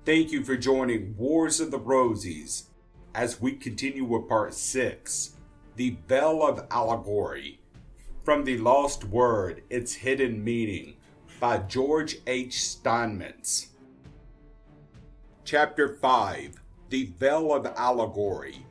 Thank you for joining Wars of the Rosies as we continue with part 6, the Veil of Allegory, from the Lost Word, Its Hidden Meaning, by George H. Steinmetz. Chapter 5, the Veil of Allegory.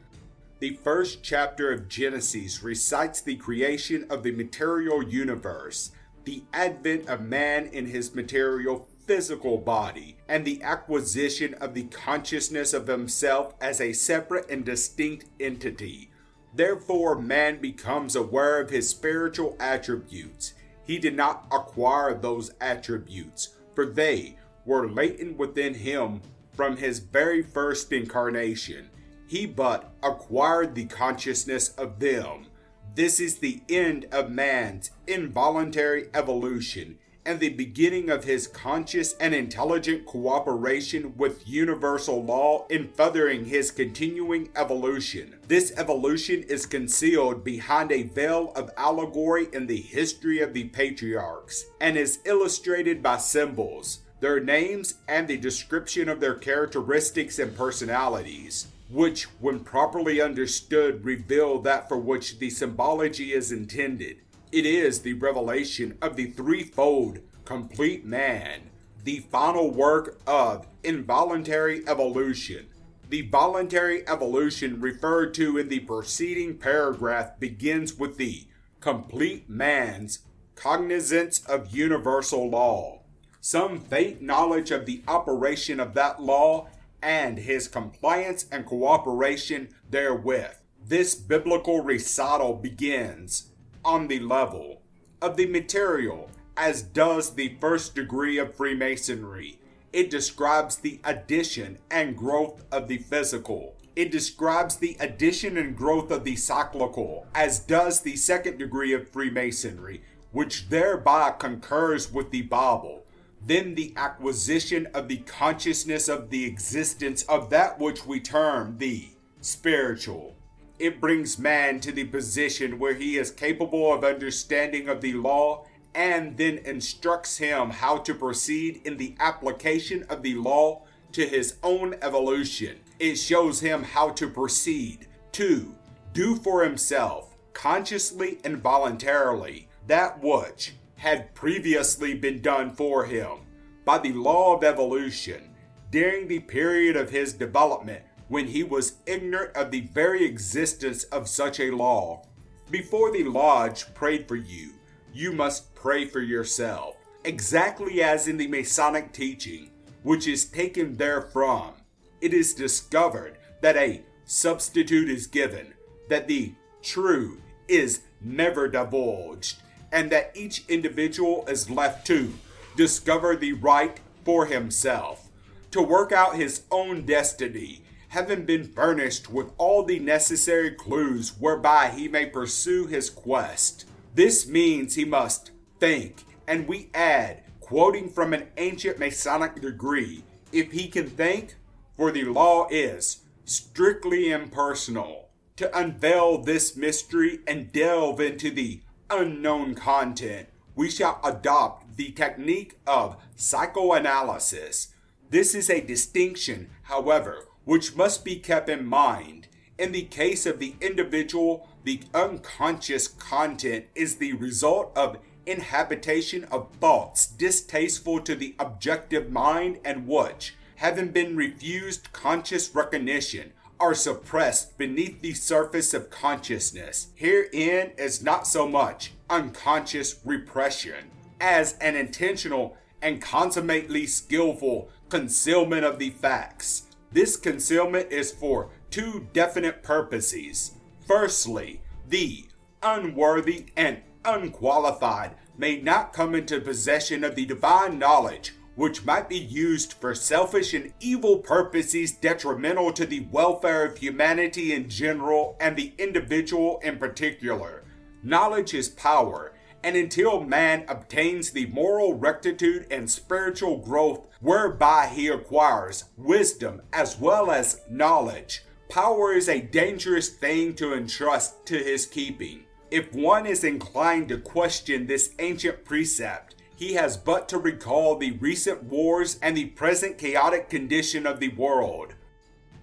The first chapter of Genesis recites the creation of the material universe, the advent of man in his material physical body, and the acquisition of the consciousness of himself as a separate and distinct entity. Therefore, man becomes aware of his spiritual attributes. He did not acquire those attributes, for they were latent within him from his very first incarnation. He but acquired the consciousness of them. This is the end of man's involuntary evolution, and the beginning of his conscious and intelligent cooperation with universal law in furthering his continuing evolution. This evolution is concealed behind a veil of allegory in the history of the patriarchs, and is illustrated by symbols, their names, and the description of their characteristics and personalities, which, when properly understood, reveal that for which the symbology is intended. It is the revelation of the threefold complete man, the final work of involuntary evolution. The voluntary evolution referred to in the preceding paragraph begins with the complete man's cognizance of universal law, some faint knowledge of the operation of that law, and his compliance and cooperation therewith. This biblical recital begins on the level of the material, as does the first degree of Freemasonry. It describes the addition and growth of the physical. It describes the addition and growth of the cyclical, as does the second degree of Freemasonry, which thereby concurs with the Bible. Then the acquisition of the consciousness of the existence of that which we term the spiritual. It brings man to the position where he is capable of understanding of the law, and then instructs him how to proceed in the application of the law to his own evolution. It shows him how to proceed to do for himself, consciously and voluntarily, that which had previously been done for him by the law of evolution during the period of his development, when he was ignorant of the very existence of such a law. Before the lodge prayed for you, you must pray for yourself, exactly as in the Masonic teaching, which is taken therefrom. It is discovered that a substitute is given, that the true is never divulged, and that each individual is left to discover the right for himself, to work out his own destiny, having been furnished with all the necessary clues whereby he may pursue his quest. This means he must think, and we add, quoting from an ancient Masonic degree, if he can think, for the law is strictly impersonal. To unveil this mystery and delve into the unknown content, we shall adopt the technique of psychoanalysis. This is a distinction, however, which must be kept in mind. In the case of the individual, the unconscious content is the result of inhabitation of thoughts distasteful to the objective mind, and which, having been refused conscious recognition, are suppressed beneath the surface of consciousness. Herein is not so much unconscious repression as an intentional and consummately skillful concealment of the facts. This concealment is for two definite purposes. Firstly, the unworthy and unqualified may not come into possession of the divine knowledge, which might be used for selfish and evil purposes detrimental to the welfare of humanity in general and the individual in particular. Knowledge is power, and until man obtains the moral rectitude and spiritual growth whereby he acquires wisdom as well as knowledge, power is a dangerous thing to entrust to his keeping. If one is inclined to question this ancient precept, He has but to recall the recent wars and the present chaotic condition of the world.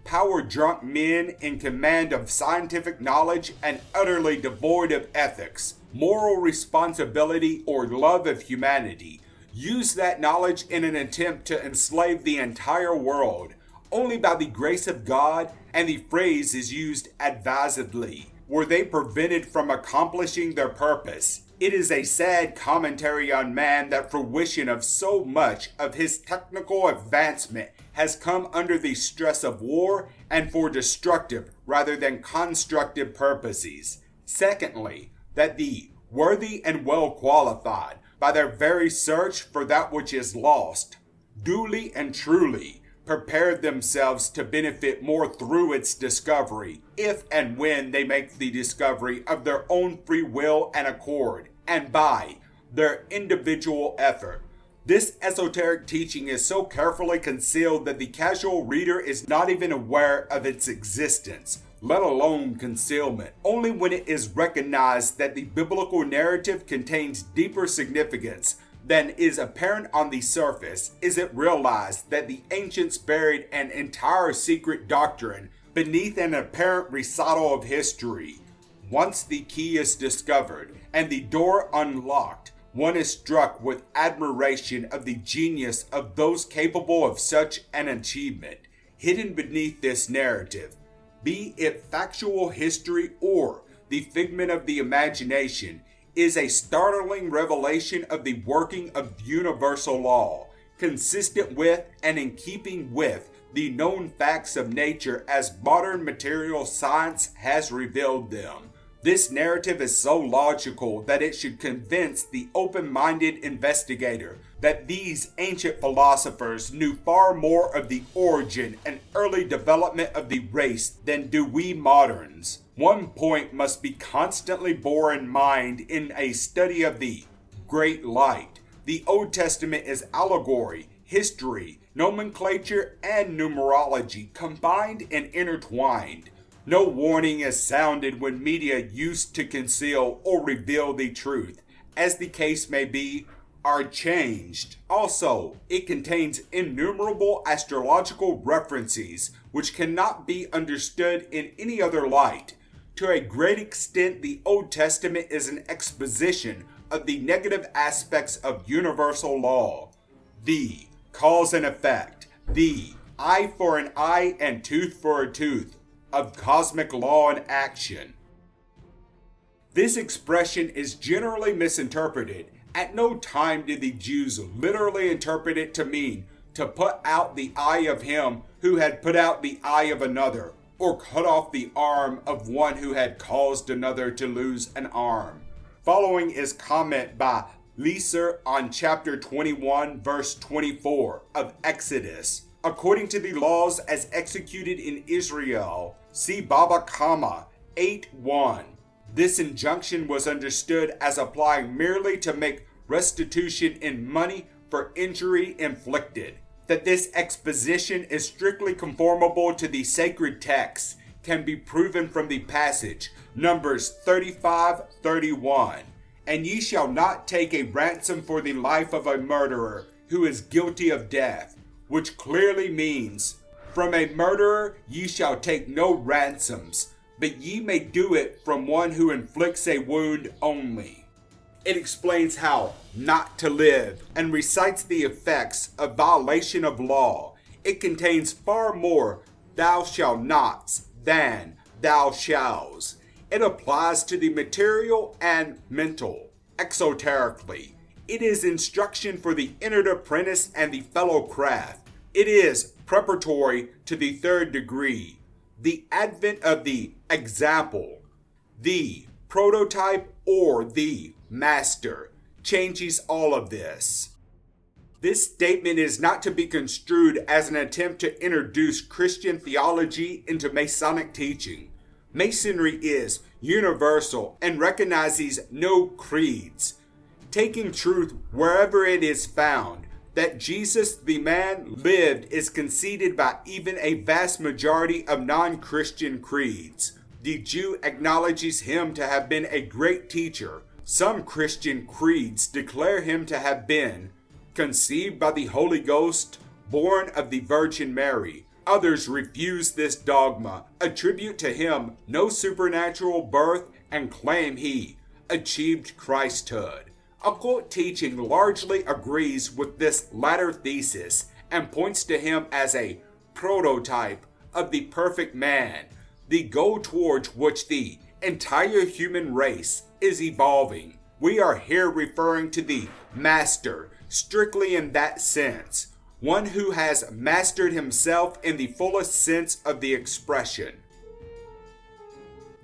Power-drunk men in command of scientific knowledge and utterly devoid of ethics, moral responsibility, or love of humanity use that knowledge in an attempt to enslave the entire world. Only by the grace of God, and the phrase is used advisedly, were they prevented from accomplishing their purpose. It is a sad commentary on man that fruition of so much of his technical advancement has come under the stress of war and for destructive rather than constructive purposes. Secondly, that the worthy and well qualified, by their very search for that which is lost, duly and truly prepared themselves to benefit more through its discovery, if and when they make the discovery of their own free will and accord, and by their individual effort. This esoteric teaching is so carefully concealed that the casual reader is not even aware of its existence, let alone concealment. Only when it is recognized that the biblical narrative contains deeper significance than is apparent on the surface is it realized that the ancients buried an entire secret doctrine beneath an apparent recital of history. Once the key is discovered and the door unlocked, one is struck with admiration of the genius of those capable of such an achievement. Hidden beneath this narrative, be it factual history or the figment of the imagination, is a startling revelation of the working of universal law, consistent with and in keeping with the known facts of nature as modern material science has revealed them. This narrative is so logical that it should convince the open-minded investigator that these ancient philosophers knew far more of the origin and early development of the race than do we moderns. One point must be constantly borne in mind in a study of the Great Light. The Old Testament is allegory, history, nomenclature, and numerology combined and intertwined. No warning is sounded when media used to conceal or reveal the truth, as the case may be, are changed. Also, it contains innumerable astrological references which cannot be understood in any other light. To a great extent, the Old Testament is an exposition of the negative aspects of universal law. The cause and effect, the eye for an eye and tooth for a tooth of cosmic law and action. This expression is generally misinterpreted. At no time did the Jews literally interpret it to mean to put out the eye of him who had put out the eye of another, or cut off the arm of one who had caused another to lose an arm. Following is comment by Leeser on chapter 21, verse 24 of Exodus. According to the laws as executed in Israel, see Baba Kama 8:1. This injunction was understood as applying merely to make restitution in money for injury inflicted. That this exposition is strictly conformable to the sacred text can be proven from the passage, Numbers 35:31. And ye shall not take a ransom for the life of a murderer who is guilty of death, which clearly means, from a murderer ye shall take no ransoms, but ye may do it from one who inflicts a wound only. It explains how not to live and recites the effects of violation of law. It contains far more thou shalt nots than thou shalls. It applies to the material and mental. Exoterically, it is instruction for the entered apprentice and the fellow craft. It is preparatory to the third degree, the advent of the example, the prototype, or the master changes all of this. This statement is not to be construed as an attempt to introduce Christian theology into Masonic teaching. Masonry is universal and recognizes no creeds, taking truth wherever it is found. That Jesus the man lived is conceded by even a vast majority of non-Christian creeds. The Jew acknowledges him to have been a great teacher, Some Christian creeds declare him to have been conceived by the Holy Ghost, born of the Virgin Mary. Others refuse this dogma, attribute to him no supernatural birth, and claim he achieved Christhood. Occult teaching largely agrees with this latter thesis and points to him as a prototype of the perfect man, the goal towards which the entire human race is evolving. We are here referring to the master strictly in that sense, one who has mastered himself in the fullest sense of the expression.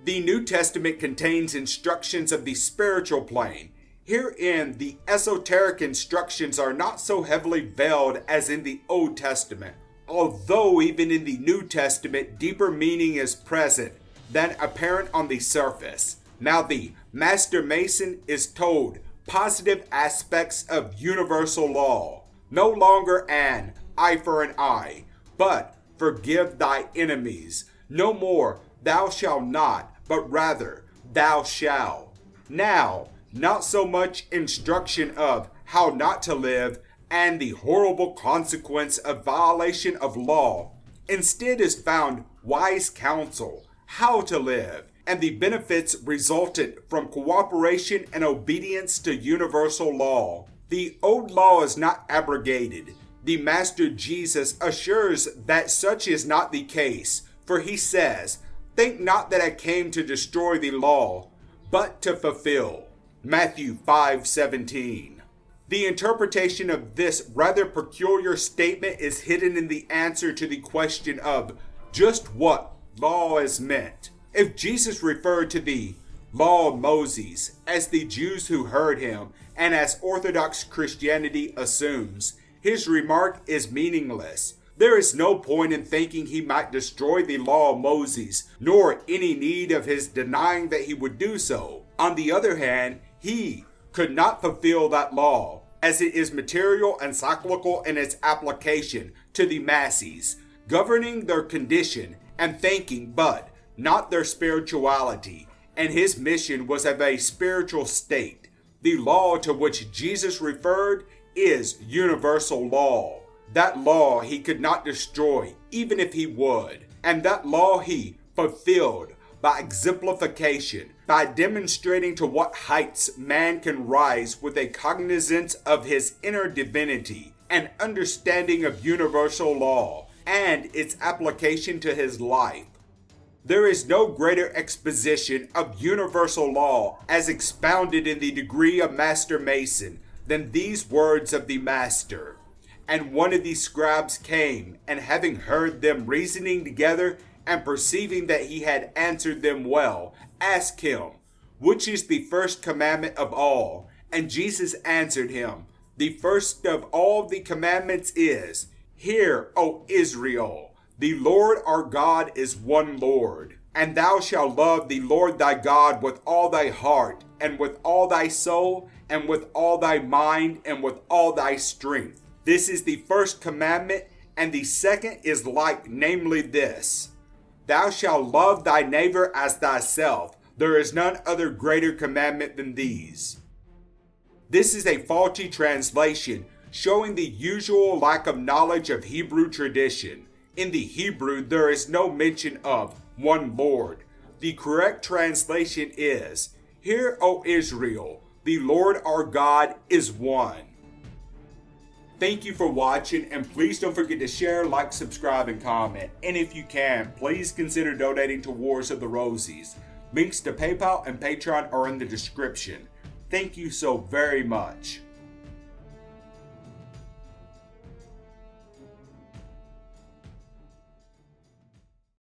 The New Testament contains instructions of the spiritual plane. Herein, the esoteric instructions are not so heavily veiled as in the Old Testament, although even in the New Testament deeper meaning is present than apparent on the surface. Now the Master Mason is told positive aspects of universal law, no longer an eye for an eye, but forgive thy enemies, no more thou shalt not, but rather thou shalt. Now, not so much instruction of how not to live and the horrible consequence of violation of law. Instead is found wise counsel, how to live, and the benefits resultant from cooperation and obedience to universal law. The old law is not abrogated. The Master Jesus assures that such is not the case, for he says, "Think not that I came to destroy the law, but to fulfill." Matthew 5:17. The interpretation of this rather peculiar statement is hidden in the answer to the question of just what law is meant. If Jesus referred to the law of Moses as the Jews who heard him and as Orthodox Christianity assumes, his remark is meaningless. There is no point in thinking he might destroy the law of Moses, nor any need of his denying that he would do so. On the other hand, he could not fulfill that law, as it is material and cyclical in its application to the masses, governing their condition and thinking, but not their spirituality, and his mission was of a spiritual state. The law to which Jesus referred is universal law. That law he could not destroy, even if he would, and that law he fulfilled by exemplification, by demonstrating to what heights man can rise with a cognizance of his inner divinity, an understanding of universal law, and its application to his life. There is no greater exposition of universal law as expounded in the degree of Master Mason than these words of the Master. And one of the scribes came, and having heard them reasoning together, and perceiving that he had answered them well, asked him, "Which is the first commandment of all?" And Jesus answered him, "The first of all the commandments is, Hear, O Israel, the Lord our God is one Lord. And thou shalt love the Lord thy God with all thy heart, and with all thy soul, and with all thy mind, and with all thy strength. This is the first commandment, and the second is like, namely this, Thou shalt love thy neighbor as thyself. There is none other greater commandment than these." This is a faulty translation, showing the usual lack of knowledge of Hebrew tradition. In the Hebrew, there is no mention of one Lord. The correct translation is, "Hear, O Israel, the Lord our God is one." Thank you for watching, and please don't forget to share, like, subscribe, and comment. And if you can, please consider donating to Wars of the Rosies. Links to PayPal and Patreon are in the description. Thank you so very much.